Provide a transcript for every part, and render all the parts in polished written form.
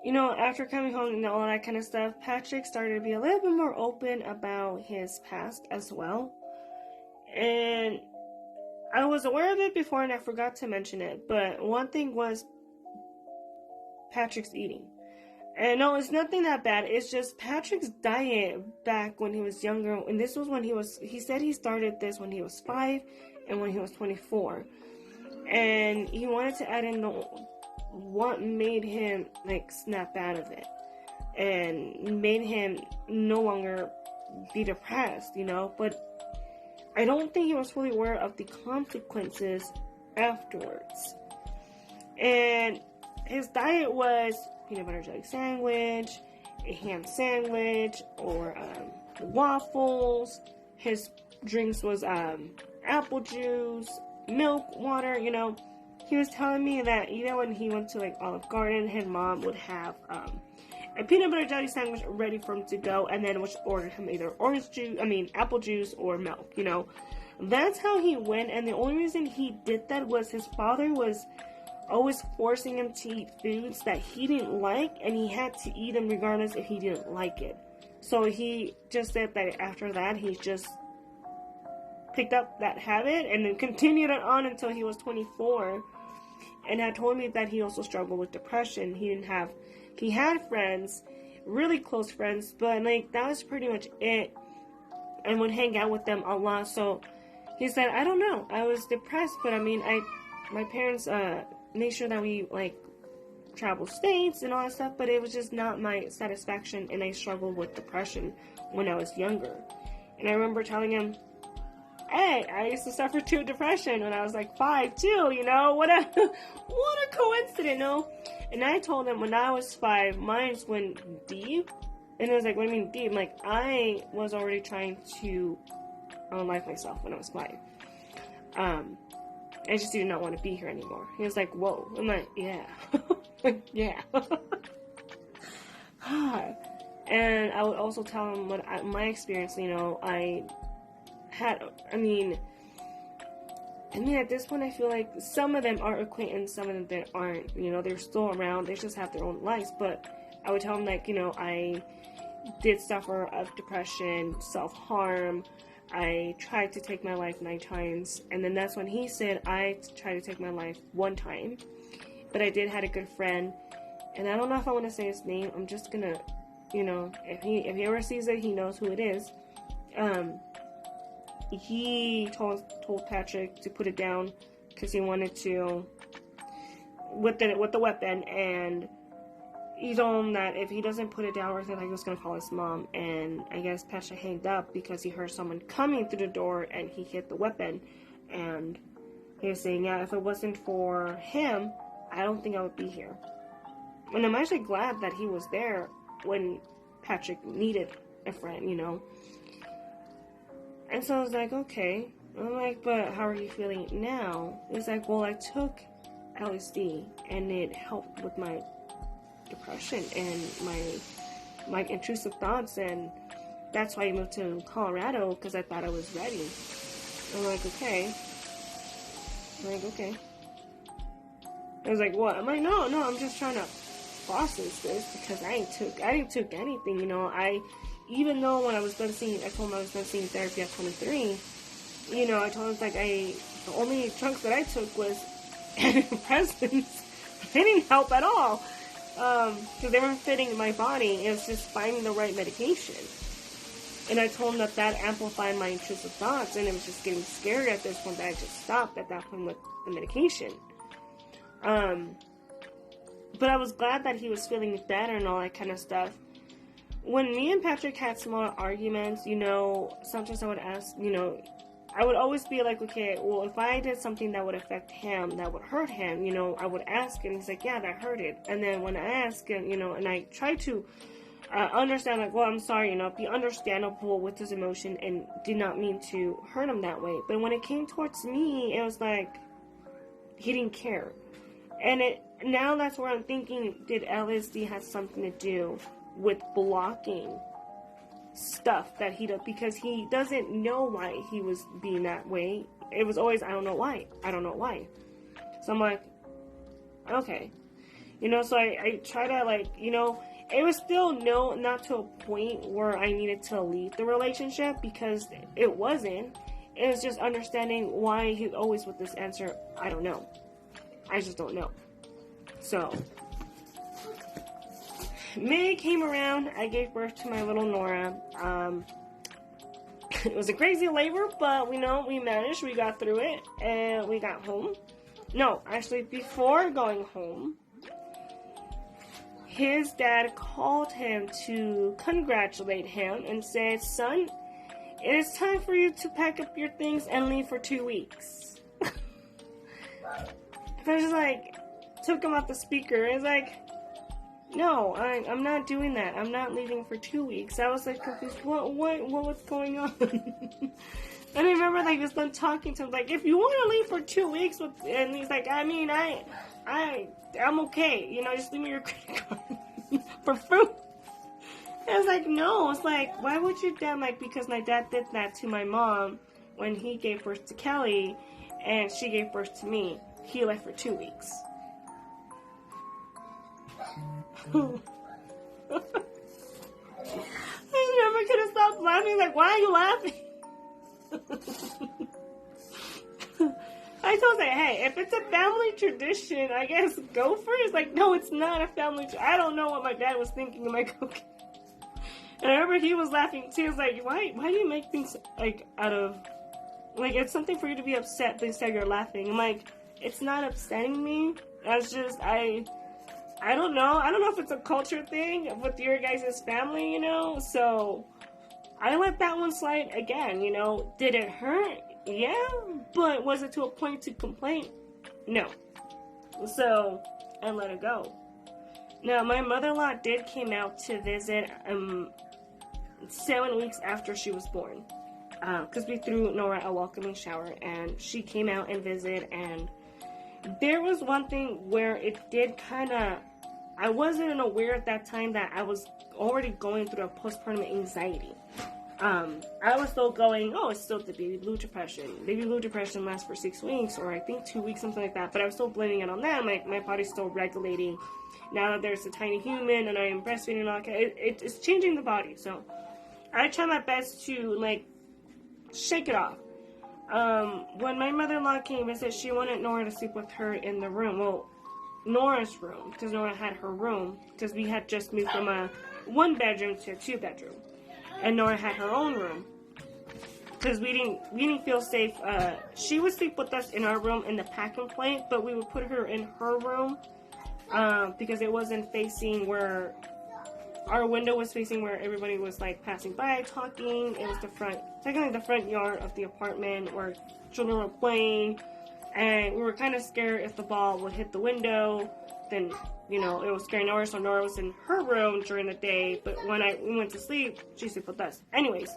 After coming home and all that kind of stuff, Patrick started to be a little bit more open about his past as well. And I was aware of it before and I forgot to mention it, but one thing was Patrick's eating. And no, it's nothing that bad. It's just Patrick's diet back when he was younger. And this was when he said he started this when he was 5 and when he was 24. And he wanted to add in what made him snap out of it. And made him no longer be depressed, But I don't think he was fully aware of the consequences afterwards. And his diet was peanut butter jelly sandwich, a ham sandwich, or waffles. His drinks was apple juice, milk, water, He was telling me that even when he went to Olive Garden, his mom would have a peanut butter jelly sandwich ready for him to go, and then would order him either apple juice or milk, That's how he went, and the only reason he did that was his father was always forcing him to eat foods that he didn't like, and he had to eat them regardless if he didn't like it. So he just said that after that, he just picked up that habit and then continued it on until he was 24, and had told me that he also struggled with depression. He had friends, really close friends, but that was pretty much it, and would hang out with them a lot. So he said, I don't know, I was depressed, but my parents made sure that we travel states and all that stuff, but it was just not my satisfaction, and I struggled with depression when I was younger. And I remember telling him, hey, I used to suffer too depression when I was 5 too, what a coincidence, And I told him when I was 5, mine went deep, and it was what do you mean deep? I was already trying to unalive myself when I was 5. I just did not want to be here anymore. He was like, whoa. I'm like, yeah. Yeah. And I would also tell him my experience, I had, at this point, I feel like some of them are acquaintance, some of them that aren't, they're still around, they just have their own lives, but I would tell them, I did suffer of depression, self-harm, I tried to take my life 9 times, and then that's when he said, I tried to take my life 1 time, but I did had a good friend, and I don't know if I want to say his name, I'm just gonna, if he ever sees it, he knows who it is. He told Patrick to put it down, because he wanted to, with the weapon, and he told him that if he doesn't put it down, or something, he was going to call his mom. And I guess Patrick hanged up because he heard someone coming through the door, and he hit the weapon. And he was saying, yeah, if it wasn't for him, I don't think I would be here. And I'm actually glad that he was there when Patrick needed a friend, And so I was like, okay. I'm like, but how are you feeling now? It's like, well, I took LSD, and it helped with my depression and my intrusive thoughts, and that's why I moved to Colorado, because I thought I was ready. I'm like, okay. I was like, what? I'm like, no, I'm just trying to process this, because I didn't took anything, even though when I was done seeing, I told him I was done seeing therapy at 23, I told him, the only chunks that I took was antidepressants. They didn't help at all. Because they weren't fitting my body. It was just finding the right medication. And I told him that amplified my intrusive thoughts, and it was just getting scary at this point that I just stopped at that point with the medication. But I was glad that he was feeling better and all that kind of stuff. When me and Patrick had small arguments, sometimes I would ask, I would always be like, okay, well, if I did something that would affect him, that would hurt him, I would ask him. He's like, yeah, that hurt it. And then when I ask him, and I try to understand, well, I'm sorry, be understandable with his emotion, and did not mean to hurt him that way. But when it came towards me, it was like, he didn't care. And now that's where I'm thinking, did LSD have something to do with blocking stuff that he does, because he doesn't know why he was being that way. It was always, I don't know why. So I'm like, okay. You know, so I try to, like, you know, it was still no, not to a point where I needed to leave the relationship, because it wasn't. It was just understanding why he's always with this answer. I don't know. I just don't know. So, May came around. I gave birth to my little Nora. It was a crazy labor, but we managed. We got through it, and we got home. No, actually, before going home, his dad called him to congratulate him and said, "Son, it is time for you to pack up your things and leave for 2 weeks." I was just like, took him off the speaker. It's like, no, I'm not doing that. I'm not leaving for 2 weeks. I was like confused. What's going on? And I remember like just done talking to him, like, if you want to leave for 2 weeks, and he's like, I mean, I'm okay. You know, just leave me your credit card for food. And I was like, no. It's like, why would your dad, like, because my dad did that to my mom when he gave birth to Kelly, and she gave birth to me. He left for 2 weeks. I never could have stopped laughing. Like, why are you laughing? I told her, hey, if it's a family tradition, I guess go for it. It's like, no, it's not a family I don't know what my dad was thinking. I'm like, okay. And I remember he was laughing too. He was like, why do you make things like out of, like, it's something for you to be upset, but instead you're laughing. I'm like, it's not upsetting me. That's just, I don't know. I don't know if it's a culture thing with your guys' family, you know? So, I let that one slide again, you know? Did it hurt? Yeah. But was it to a point to complain? No. So, I let it go. Now, my mother-in-law did came out to visit 7 weeks after she was born. Because we threw Nora a welcoming shower, and she came out and visited, and there was one thing where it did kind of, I wasn't aware at that time that I was already going through a postpartum anxiety. I was still going, oh, it's still the baby blue depression. Baby blue depression lasts for 6 weeks, or I think 2 weeks, something like that. But I was still blaming it on that. My body's still regulating. Now that there's a tiny human and I am breastfeeding, it's changing the body. So I try my best to, like, shake it off. When my mother-in-law came and said she wanted Nora to sleep with her in the room, well, Nora's room, because Nora had her room, because we had just moved from a 1-bedroom to a 2-bedroom, and Nora had her own room, because we didn't feel safe. She would sleep with us in our room in the packing plate, but we would put her in her room, because it wasn't facing where our window was facing where everybody was like passing by, talking. It was technically the front yard of the apartment where children were playing. And we were kind of scared if the ball would hit the window, then, you know, it was scaring Nora, so Nora was in her room during the day, but when we went to sleep, she slept with us. Anyways,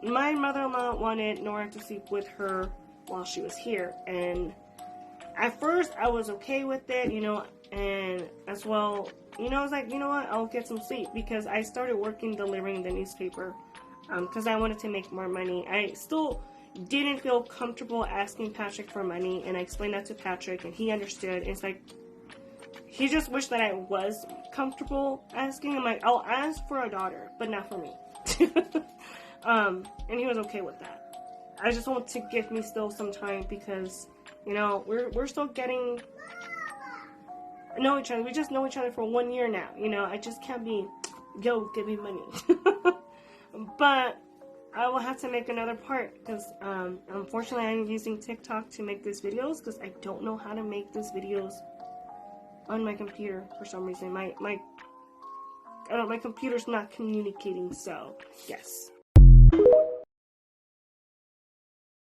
my mother-in-law wanted Nora to sleep with her while she was here, and at first, I was okay with it, you know, and as well, you know, I was like, you know what, I'll get some sleep, because I started working delivering the newspaper, because I wanted to make more money. I still didn't feel comfortable asking Patrick for money, and I explained that to Patrick, and he understood. It's like, he just wished that I was comfortable asking. I'm like, I'll ask for a daughter, but not for me. And he was okay with that. I just want to give me still some time, because, you know, we're still getting know each other. We just know each other for 1 year now. You know, I just can't be, yo, give me money. But I will have to make another part, because unfortunately I'm using TikTok to make these videos, because I don't know how to make these videos on my computer for some reason. My computer's not communicating, so yes.